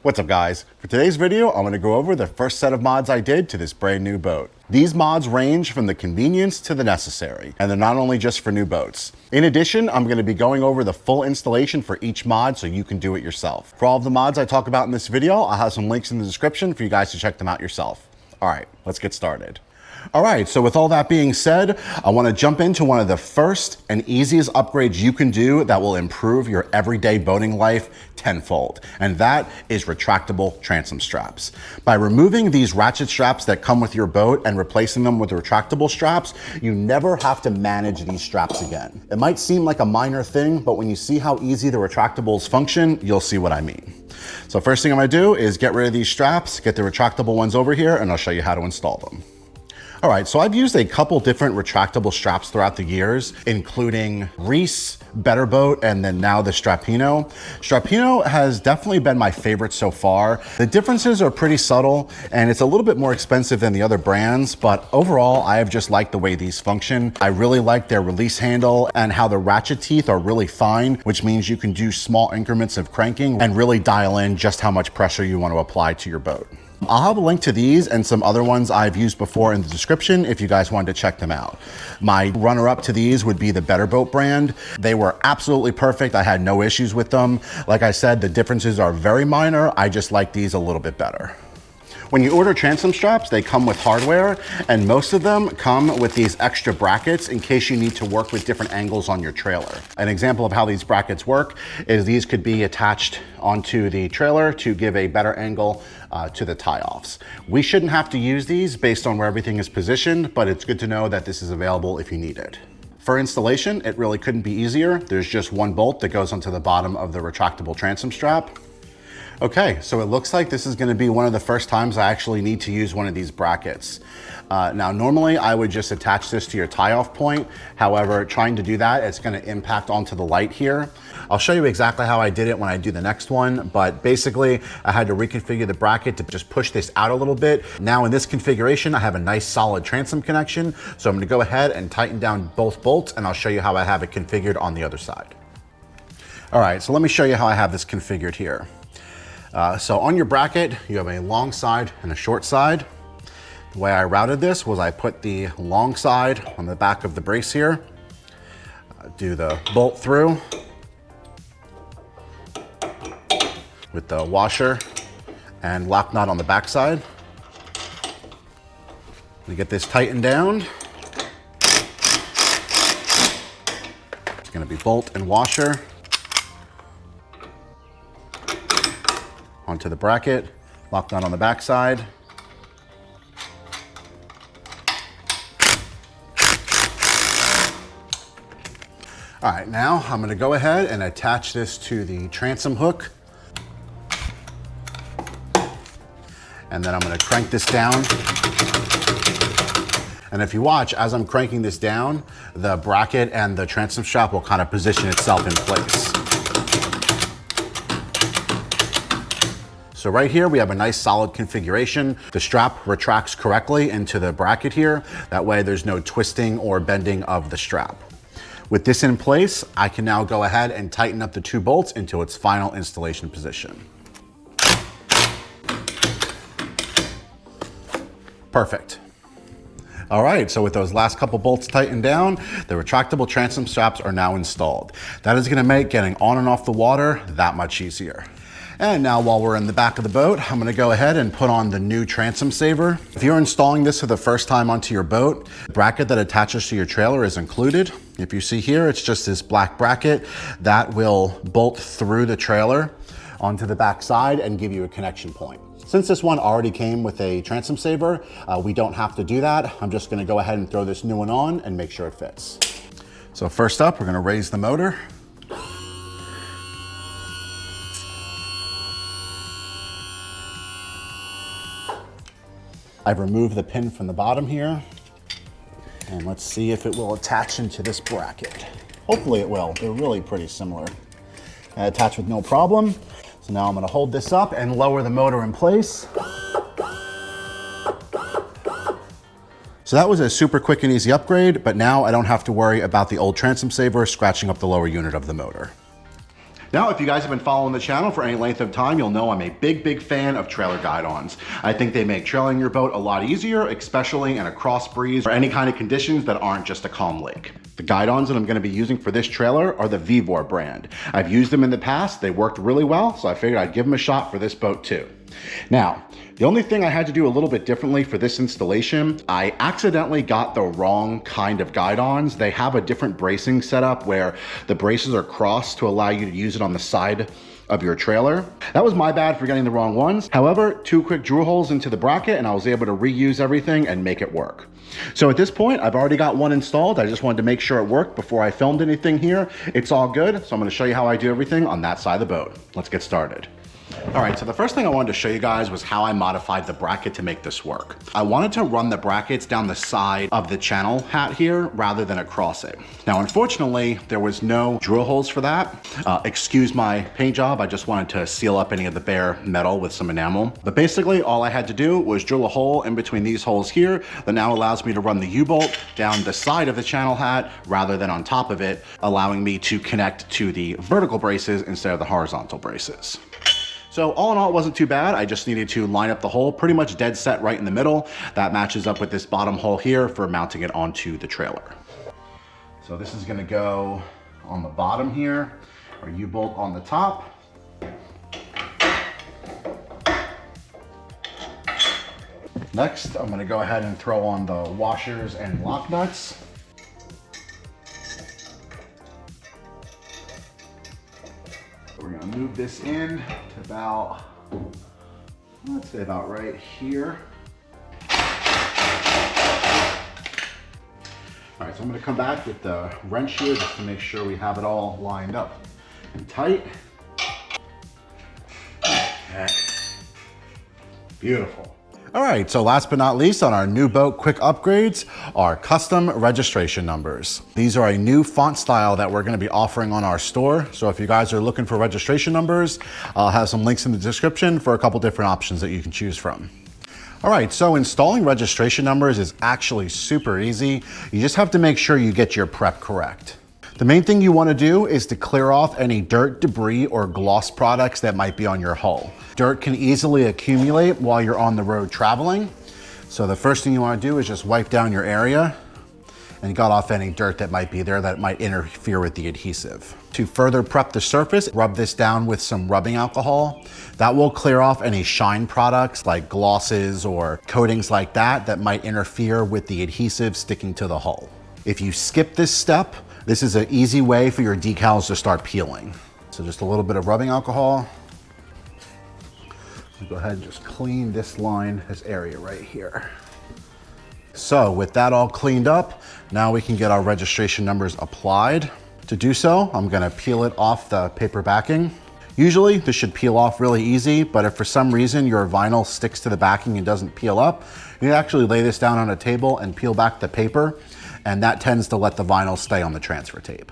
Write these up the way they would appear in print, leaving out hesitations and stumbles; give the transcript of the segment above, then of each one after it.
What's up guys? For today's video, I'm gonna go over the first set of mods I did to this brand new boat. These mods range from the convenience to the necessary, and they're not only just for new boats. In addition, I'm gonna be going over the full installation for each mod so you can do it yourself. For all of the mods I talk about in this video, I'll have some links in the description for you guys to check them out yourself. All right, let's get started. All right, so with all that being said, I want to jump into one of the first and easiest upgrades you can do that will improve your everyday boating life tenfold, and that is retractable transom straps. By removing these ratchet straps that come with your boat and replacing them with retractable straps, you never have to manage these straps again. It might seem like a minor thing, but when you see how easy the retractables function, you'll see what I mean. So first thing I'm going to do is get rid of these straps, get the retractable ones over here, and I'll show you how to install them. All right, so I've used a couple different retractable straps throughout the years, including Reese, Better Boat, and then now the Strapino. Strapino has definitely been my favorite so far. The differences are pretty subtle, and it's a little bit more expensive than the other brands, but overall, I have just liked the way these function. I really like their release handle and how the ratchet teeth are really fine, which means you can do small increments of cranking and really dial in just how much pressure you want to apply to your boat. I'll have a link to these and some other ones I've used before in the description if you guys wanted to check them out. My runner-up to these would be the Better Boat brand. They were absolutely perfect. I had no issues with them. Like I said, the differences are very minor. I just like these a little bit better. When you order transom straps, they come with hardware, and most of them come with these extra brackets in case you need to work with different angles on your trailer. An example of how these brackets work is these could be attached onto the trailer to give a better angle to the tie-offs. We shouldn't have to use these based on where everything is positioned, but it's good to know that this is available if you need it. For installation, it really couldn't be easier. There's just one bolt that goes onto the bottom of the retractable transom strap. Okay, so it looks like this is gonna be one of the first times I actually need to use one of these brackets. Now, normally I would just attach this to your tie-off point. However, trying to do that, it's gonna impact onto the light here. I'll show you exactly how I did it when I do the next one, but basically I had to reconfigure the bracket to just push this out a little bit. Now in this configuration, I have a nice solid transom connection. So I'm gonna go ahead and tighten down both bolts, and I'll show you how I have it configured on the other side. All right, so let me show you how I have this configured here. So on your bracket, you have a long side and a short side. The way I routed this was I put the long side on the back of the brace here, do the bolt through with the washer and lock nut on the back side. We get this tightened down. It's gonna be bolt and washer onto the bracket, lock nut on the back side. All right, now I'm gonna go ahead and attach this to the transom hook. And then I'm gonna crank this down. And if you watch, as I'm cranking this down, the bracket and the transom strap will kind of position itself in place. So right here, we have a nice solid configuration. The strap retracts correctly into the bracket here. That way there's no twisting or bending of the strap. With this in place, I can now go ahead and tighten up the two bolts into its final installation position. Perfect. All right, so with those last couple bolts tightened down, the retractable transom straps are now installed. That is gonna make getting on and off the water that much easier. And now while we're in the back of the boat, I'm gonna go ahead and put on the new transom saver. If you're installing this for the first time onto your boat, the bracket that attaches to your trailer is included. If you see here, it's just this black bracket that will bolt through the trailer onto the back side and give you a connection point. Since this one already came with a transom saver, we don't have to do that. I'm just gonna go ahead and throw this new one on and make sure it fits. So first up, we're gonna raise the motor. I've removed the pin from the bottom here, and let's see if it will attach into this bracket. Hopefully it will. They're really pretty similar. Attach with no problem. So now I'm gonna hold this up and lower the motor in place. So that was a super quick and easy upgrade, but now I don't have to worry about the old transom saver scratching up the lower unit of the motor. Now, if you guys have been following the channel for any length of time, you'll know I'm a big fan of trailer guide-ons. I think they make trailing your boat a lot easier, especially in a cross breeze or any kind of conditions that aren't just a calm lake. The guide-ons that I'm gonna be using for this trailer are the Vivor brand. I've used them in the past, they worked really well, so I figured I'd give them a shot for this boat too. Now, the only thing I had to do a little bit differently for this installation, I accidentally got the wrong kind of guide-ons. They have a different bracing setup where the braces are crossed to allow you to use it on the side of your trailer. That was my bad for getting the wrong ones. However, 2 quick drill holes into the bracket and I was able to reuse everything and make it work. So at this point, I've already got one installed. I just wanted to make sure it worked before I filmed anything here. It's all good, so I'm gonna show you how I do everything on that side of the boat. Let's get started. All right, so the first thing I wanted to show you guys was how I modified the bracket to make this work. I wanted to run the brackets down the side of the channel hat here rather than across it. Now, unfortunately, there was no drill holes for that. Excuse my paint job, I just wanted to seal up any of the bare metal with some enamel. But basically, all I had to do was drill a hole in between these holes here that now allows me to run the U-bolt down the side of the channel hat rather than on top of it, allowing me to connect to the vertical braces instead of the horizontal braces. So all in all, it wasn't too bad. I just needed to line up the hole pretty much dead set right in the middle. That matches up with this bottom hole here for mounting it onto the trailer. So this is gonna go on the bottom here, our U-bolt on the top. Next, I'm gonna go ahead and throw on the washers and lock nuts. We're gonna move this in to about, let's say about right here. All right, so I'm gonna come back with the wrench here just to make sure we have it all lined up and tight. Okay. Beautiful. All right, so last but not least on our new boat quick upgrades are custom registration numbers. These are a new font style that we're gonna be offering on our store. So if you guys are looking for registration numbers, I'll have some links in the description for a couple different options that you can choose from. All right, so installing registration numbers is actually super easy. You just have to make sure you get your prep correct. The main thing you want to do is to clear off any dirt, debris, or gloss products that might be on your hull. Dirt can easily accumulate while you're on the road traveling. So the first thing you want to do is just wipe down your area and get off any dirt that might be there that might interfere with the adhesive. To further prep the surface, rub this down with some rubbing alcohol. That will clear off any shine products like glosses or coatings like that that might interfere with the adhesive sticking to the hull. If you skip this step, this is an easy way for your decals to start peeling. So just a little bit of rubbing alcohol. Go ahead and just clean this line, this area right here. So with that all cleaned up, now we can get our registration numbers applied. To do so, I'm gonna peel it off the paper backing. Usually this should peel off really easy, but if for some reason your vinyl sticks to the backing and doesn't peel up, you can actually lay this down on a table and peel back the paper, and that tends to let the vinyl stay on the transfer tape.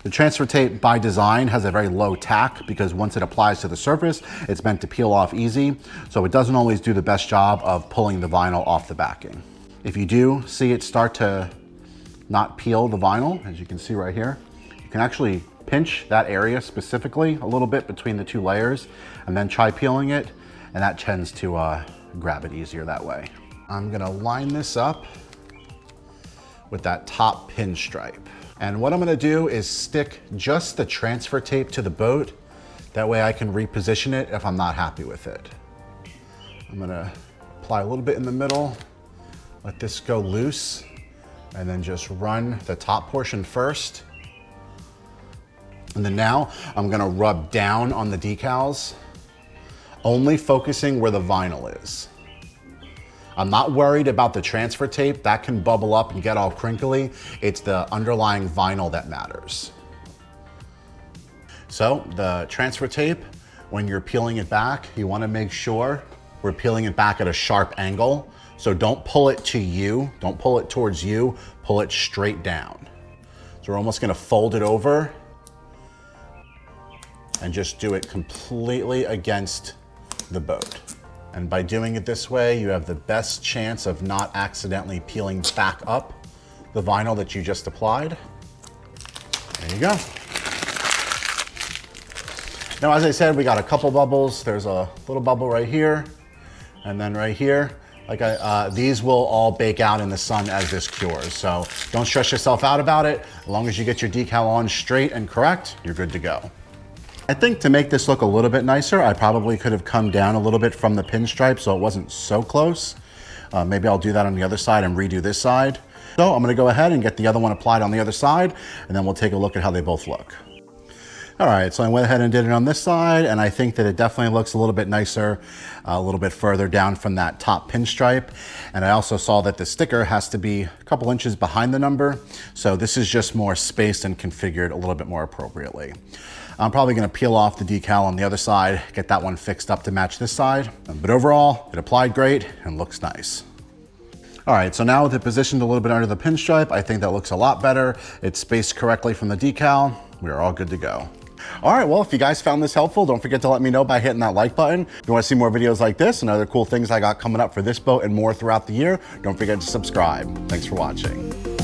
The transfer tape by design has a very low tack because once it applies to the surface, it's meant to peel off easy, so it doesn't always do the best job of pulling the vinyl off the backing. If you do see it start to not peel the vinyl, as you can see right here, you can actually pinch that area specifically a little bit between the 2 layers and then try peeling it, and that tends to grab it easier that way. I'm gonna line this up with that top pinstripe. And what I'm gonna do is stick just the transfer tape to the boat. That way I can reposition it if I'm not happy with it. I'm gonna apply a little bit in the middle, let this go loose, and then just run the top portion first. And then now I'm gonna rub down on the decals, only focusing where the vinyl is. I'm not worried about the transfer tape. That can bubble up and get all crinkly. It's the underlying vinyl that matters. So the transfer tape, when you're peeling it back, you wanna make sure we're peeling it back at a sharp angle. So don't pull it to you, don't pull it towards you, pull it straight down. So we're almost gonna fold it over and just do it completely against the boat. And by doing it this way, you have the best chance of not accidentally peeling back up the vinyl that you just applied. There you go. Now, as I said, we got a couple bubbles. There's a little bubble right here, and then right here. These will all bake out in the sun as this cures. So don't stress yourself out about it. As long as you get your decal on straight and correct, you're good to go. I think to make this look a little bit nicer, I probably could have come down a little bit from the pinstripe so it wasn't so close. Maybe I'll do that on the other side and redo this side. So I'm gonna go ahead and get the other one applied on the other side, and then we'll take a look at how they both look. All right, so I went ahead and did it on this side, and I think that it definitely looks a little bit nicer, a little bit further down from that top pinstripe. And I also saw that the sticker has to be a couple inches behind the number. So this is just more spaced and configured a little bit more appropriately. I'm probably gonna peel off the decal on the other side, get that one fixed up to match this side. But overall, it applied great and looks nice. All right, so now with it positioned a little bit under the pinstripe, I think that looks a lot better. It's spaced correctly from the decal. We are all good to go. All right, well, if you guys found this helpful, don't forget to let me know by hitting that like button. If you want to see more videos like this and other cool things I got coming up for this boat and more throughout the year, don't forget to subscribe. Thanks for watching.